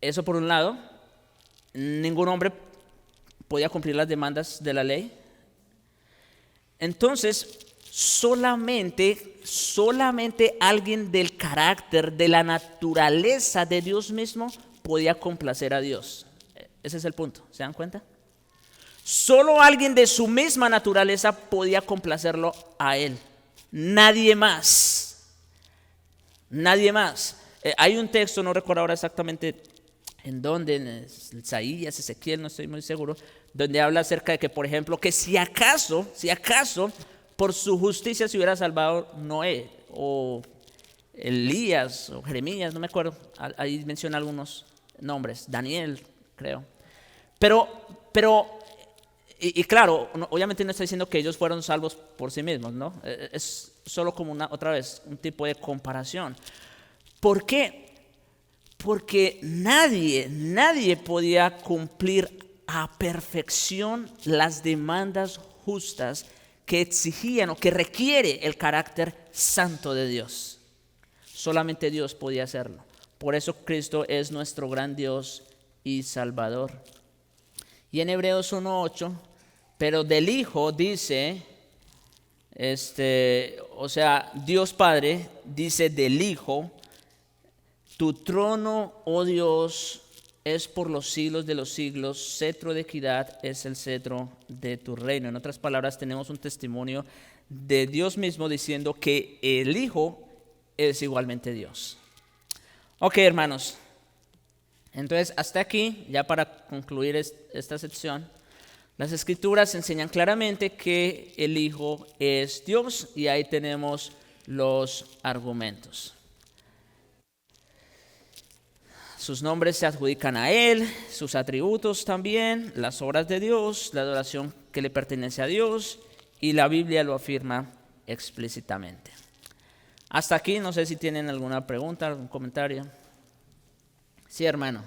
Eso por un lado. Ningún hombre podía cumplir las demandas de la ley. Entonces, solamente alguien del carácter, de la naturaleza de Dios mismo podía complacer a Dios. Ese es el punto, ¿se dan cuenta? Solo alguien de su misma naturaleza podía complacerlo a Él. Nadie más. Nadie más. Hay un texto, no recuerdo ahora exactamente en dónde, en Isaías, Ezequiel, no estoy muy seguro, donde habla acerca de que, por ejemplo, que si acaso, por su justicia se hubiera salvado Noé, o Elías, o Jeremías, no me acuerdo, ahí menciona algunos nombres, Daniel, creo. Pero claro, obviamente no está diciendo que ellos fueron salvos por sí mismos, ¿no? Es solo como otra vez, un tipo de comparación. ¿Por qué? Porque nadie podía cumplir a perfección las demandas justas que exigían o que requiere el carácter santo de Dios. Solamente Dios podía hacerlo. Por eso Cristo es nuestro gran Dios y Salvador. Y en Hebreos 1:8, pero del Hijo dice, Dios Padre dice del Hijo: tu trono, oh Dios, es por los siglos de los siglos, cetro de equidad es el cetro de tu reino. En otras palabras, tenemos un testimonio de Dios mismo diciendo que el Hijo es igualmente Dios. Ok, hermanos. Entonces, hasta aquí, ya para concluir esta sección, las Escrituras enseñan claramente que el Hijo es Dios y ahí tenemos los argumentos. Sus nombres se adjudican a Él, sus atributos también, las obras de Dios, la adoración que le pertenece a Dios, y la Biblia lo afirma explícitamente. Hasta aquí, no sé si tienen alguna pregunta, algún comentario. Sí, hermano.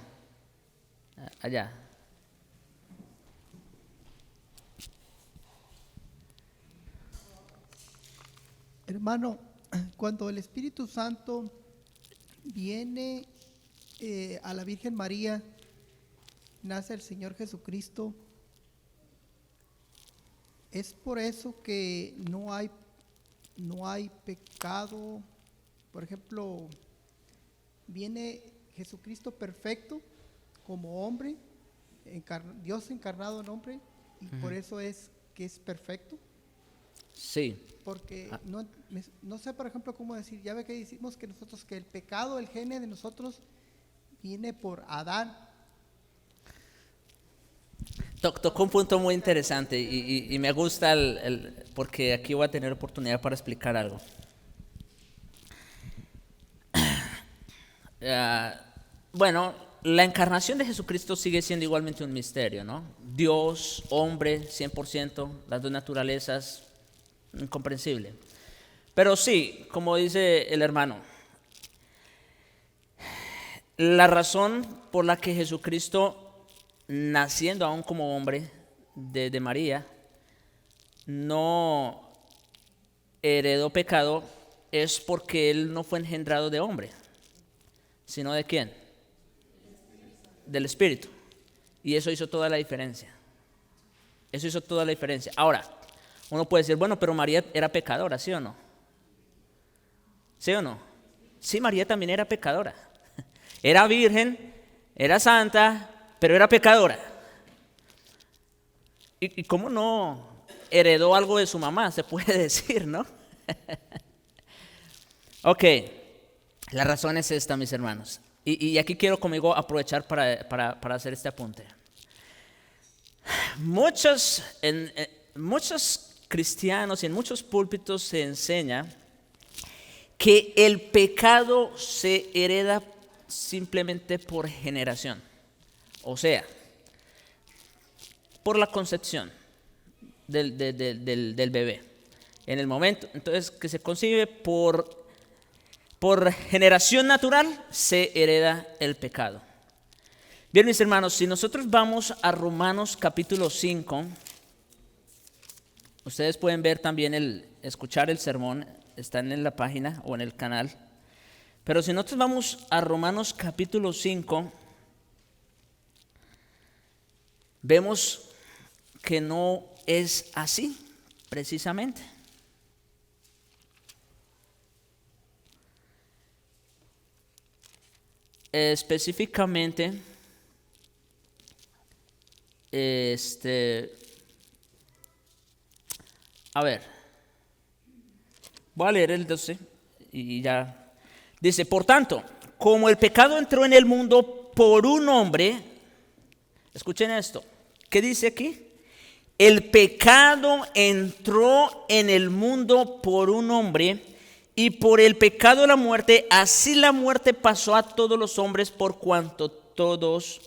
Allá. Hermano, cuando el Espíritu Santo viene a la Virgen María, nace el Señor Jesucristo, es por eso que no hay pecado. Por ejemplo, viene Jesucristo perfecto como hombre, Dios encarnado en hombre, y por eso es que es perfecto. Sí. Porque no sé, por ejemplo, cómo decir, ya ve que decimos que nosotros, que el pecado, el gene de nosotros viene por Adán. Tocó un punto muy interesante y me gusta porque aquí voy a tener oportunidad para explicar algo. Bueno, la encarnación de Jesucristo sigue siendo igualmente un misterio, ¿no? Dios, hombre, 100%, las dos naturalezas, incomprensible. Pero sí, como dice el hermano, la razón por la que Jesucristo, naciendo aún como hombre de María, no heredó pecado es porque Él no fue engendrado de hombre, sino ¿de quién? Del Espíritu. Y eso hizo toda la diferencia. Eso hizo toda la diferencia. Ahora, Uno puede decir, bueno, pero María era pecadora, ¿sí o no? ¿Sí o no? Sí, María también era pecadora. Era virgen, era santa, pero era pecadora. ¿Y cómo no heredó algo de su mamá? Se puede decir, ¿no? Ok, la razón es esta, mis hermanos. Y aquí quiero conmigo aprovechar para hacer este apunte. Muchos cristianos y en muchos púlpitos se enseña que el pecado se hereda simplemente por generación, o sea, por la concepción del bebé. En el momento entonces que se concibe por generación natural, se hereda el pecado. Bien, mis hermanos, si nosotros vamos a Romanos capítulo 5, ustedes pueden ver también escuchar el sermón, están en la página o en el canal. Pero si nosotros vamos a Romanos capítulo 5, vemos que no es así, precisamente. Específicamente, a ver, voy a leer el 12 y ya. Dice, por tanto, como el pecado entró en el mundo por un hombre, escuchen esto, ¿qué dice aquí? El pecado entró en el mundo por un hombre y por el pecado la muerte, así la muerte pasó a todos los hombres por cuanto todos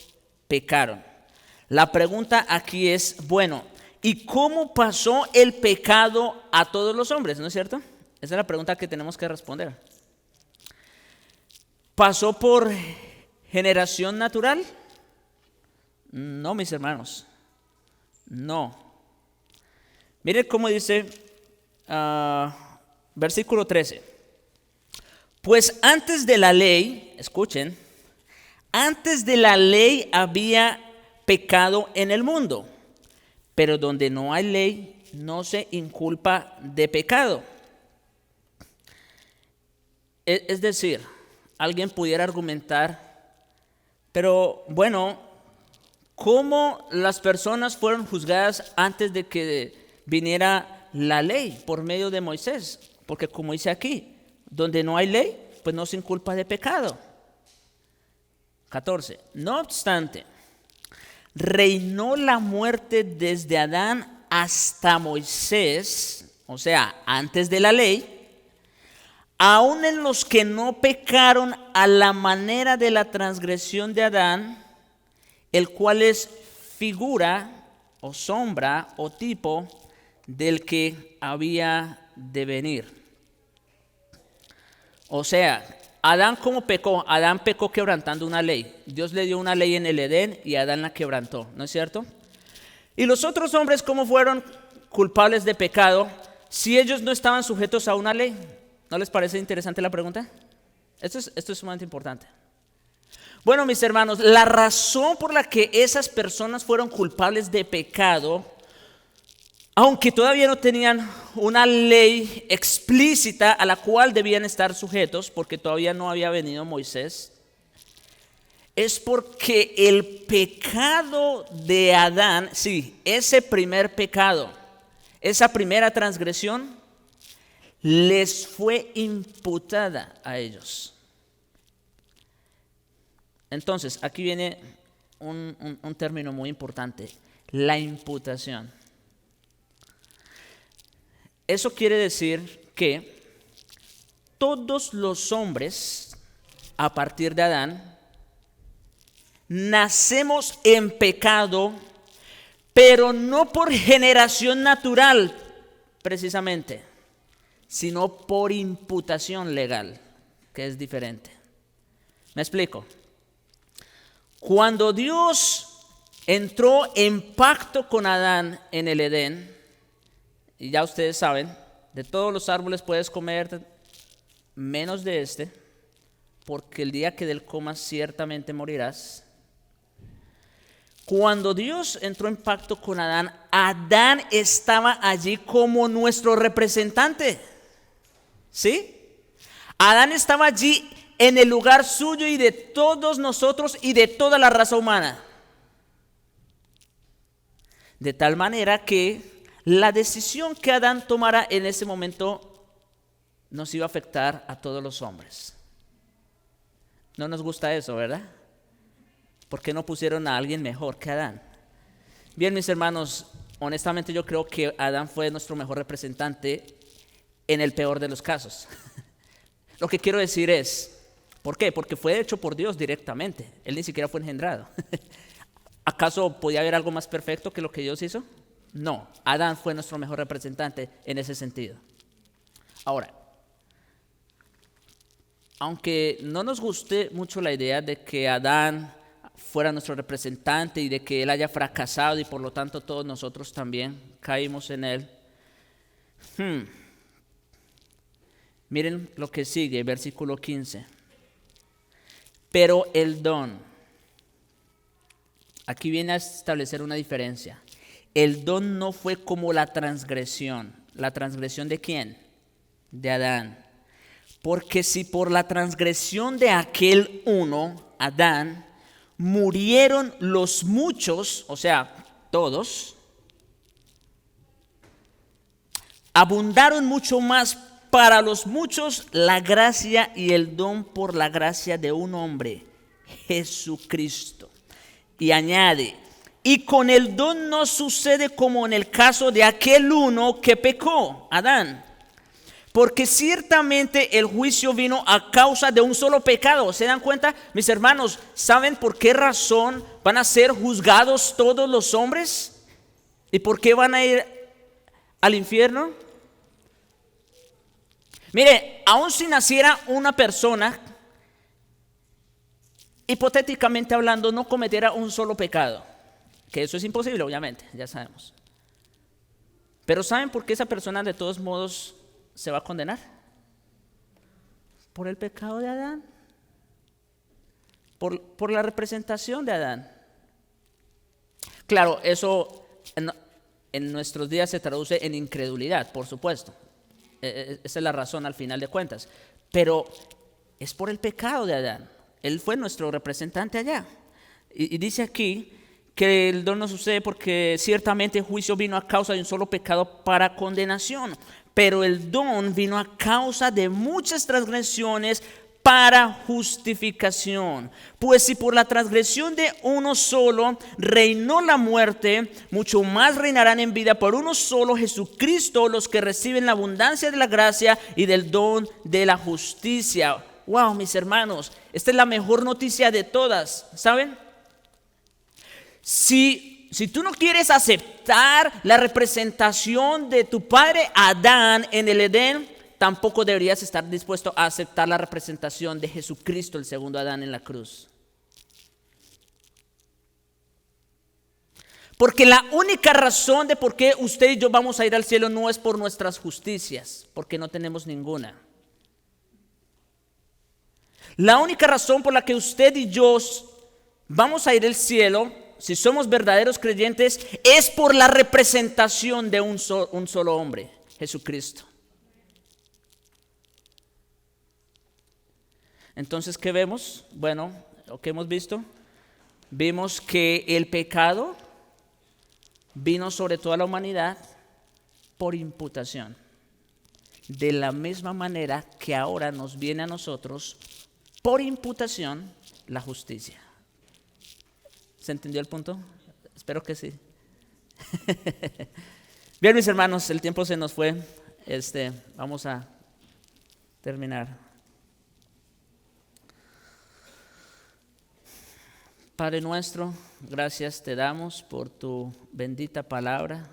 pecaron. La pregunta aquí es, bueno, ¿y cómo pasó el pecado a todos los hombres? ¿No es cierto? Esa es la pregunta que tenemos que responder. ¿Pasó por generación natural? No, mis hermanos, no. Miren cómo dice versículo 13. Pues antes de la ley, escuchen, antes de la ley había pecado en el mundo, pero donde no hay ley no se inculpa de pecado. Es decir, alguien pudiera argumentar, pero bueno, ¿cómo las personas fueron juzgadas antes de que viniera la ley por medio de Moisés? Porque como dice aquí, donde no hay ley, pues no se inculpa de pecado. 14. No obstante, reinó la muerte desde Adán hasta Moisés, o sea, antes de la ley, aun en los que no pecaron a la manera de la transgresión de Adán, el cual es figura o sombra o tipo del que había de venir. O sea, Adán, ¿cómo pecó? Adán pecó quebrantando una ley. Dios le dio una ley en el Edén y Adán la quebrantó, ¿no es cierto? Y los otros hombres, ¿cómo fueron culpables de pecado si ellos no estaban sujetos a una ley? ¿No les parece interesante la pregunta? Esto es sumamente importante. Bueno, mis hermanos, la razón por la que esas personas fueron culpables de pecado, aunque todavía no tenían una ley explícita a la cual debían estar sujetos, porque todavía no había venido Moisés, es porque el pecado de Adán, sí, ese primer pecado, esa primera transgresión, les fue imputada a ellos. Entonces, aquí viene un término muy importante, la imputación. Eso quiere decir que todos los hombres, a partir de Adán, nacemos en pecado, pero no por generación natural, precisamente, sino por imputación legal, que es diferente. ¿Me explico? Cuando Dios entró en pacto con Adán en el Edén, y ya ustedes saben, de todos los árboles puedes comer menos de este, porque el día que del comas ciertamente morirás. Cuando Dios entró en pacto con Adán, Adán estaba allí como nuestro representante. ¿Sí? Adán estaba allí en el lugar suyo y de todos nosotros y de toda la raza humana. De tal manera que la decisión que Adán tomara en ese momento nos iba a afectar a todos los hombres. No nos gusta eso, ¿verdad? ¿Por qué no pusieron a alguien mejor que Adán? Bien, mis hermanos, honestamente yo creo que Adán fue nuestro mejor representante en el peor de los casos. Lo que quiero decir es, ¿por qué? Porque fue hecho por Dios directamente. Él ni siquiera fue engendrado. ¿Acaso podía haber algo más perfecto que lo que Dios hizo? No, Adán fue nuestro mejor representante en ese sentido. Ahora, aunque no nos guste mucho la idea de que Adán fuera nuestro representante y de que él haya fracasado y por lo tanto todos nosotros también caímos en él. Miren lo que sigue, versículo 15. Pero el don, aquí viene a establecer una diferencia. El don no fue como la transgresión. ¿La transgresión de quién? De Adán. Porque si por la transgresión de aquel uno, Adán, murieron los muchos, o sea, todos, abundaron mucho más para los muchos la gracia y el don por la gracia de un hombre, Jesucristo. Y añade, y con el don no sucede como en el caso de aquel uno que pecó, Adán. Porque ciertamente el juicio vino a causa de un solo pecado. ¿Se dan cuenta? Mis hermanos, ¿saben por qué razón van a ser juzgados todos los hombres? ¿Y por qué van a ir al infierno? Mire, aun si naciera una persona, hipotéticamente hablando, no cometiera un solo pecado. Que eso es imposible, obviamente, ya sabemos. Pero ¿saben por qué esa persona de todos modos se va a condenar? Por el pecado de Adán. Por la representación de Adán. Claro, eso en nuestros días se traduce en incredulidad, por supuesto. Esa es la razón al final de cuentas. Pero es por el pecado de Adán. Él fue nuestro representante allá. Y dice aquí que el don no sucede porque ciertamente el juicio vino a causa de un solo pecado para condenación. Pero el don vino a causa de muchas transgresiones para justificación. Pues si por la transgresión de uno solo reinó la muerte, mucho más reinarán en vida por uno solo, Jesucristo, los que reciben la abundancia de la gracia y del don de la justicia. Wow, mis hermanos, esta es la mejor noticia de todas, ¿saben? Si tú no quieres aceptar la representación de tu padre Adán en el Edén, tampoco deberías estar dispuesto a aceptar la representación de Jesucristo, el segundo Adán en la cruz. Porque la única razón de por qué usted y yo vamos a ir al cielo no es por nuestras justicias, porque no tenemos ninguna. La única razón por la que usted y yo vamos a ir al cielo, si somos verdaderos creyentes, es por la representación de un solo hombre, Jesucristo. Entonces, ¿qué vemos? Bueno, lo que hemos visto, vimos que el pecado vino sobre toda la humanidad por imputación. De la misma manera que ahora nos viene a nosotros por imputación la justicia. ¿Se entendió el punto? Espero que sí. Bien, mis hermanos, el tiempo se nos fue. Vamos a terminar. Padre nuestro, gracias te damos por tu bendita palabra.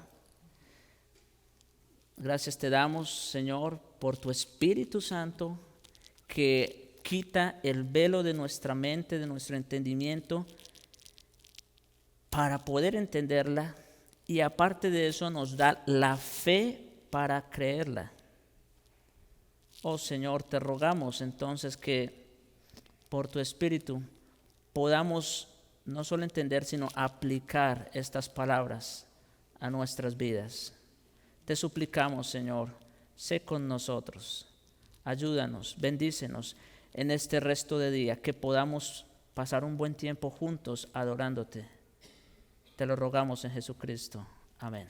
Gracias te damos, Señor, por tu Espíritu Santo que quita el velo de nuestra mente, de nuestro entendimiento, para poder entenderla, y aparte de eso nos da la fe para creerla. Oh Señor, te rogamos entonces que por tu Espíritu podamos no solo entender, sino aplicar estas palabras a nuestras vidas. Te suplicamos, Señor, sé con nosotros, ayúdanos, bendícenos en este resto de día, que podamos pasar un buen tiempo juntos adorándote. Te lo rogamos en Jesucristo. Amén.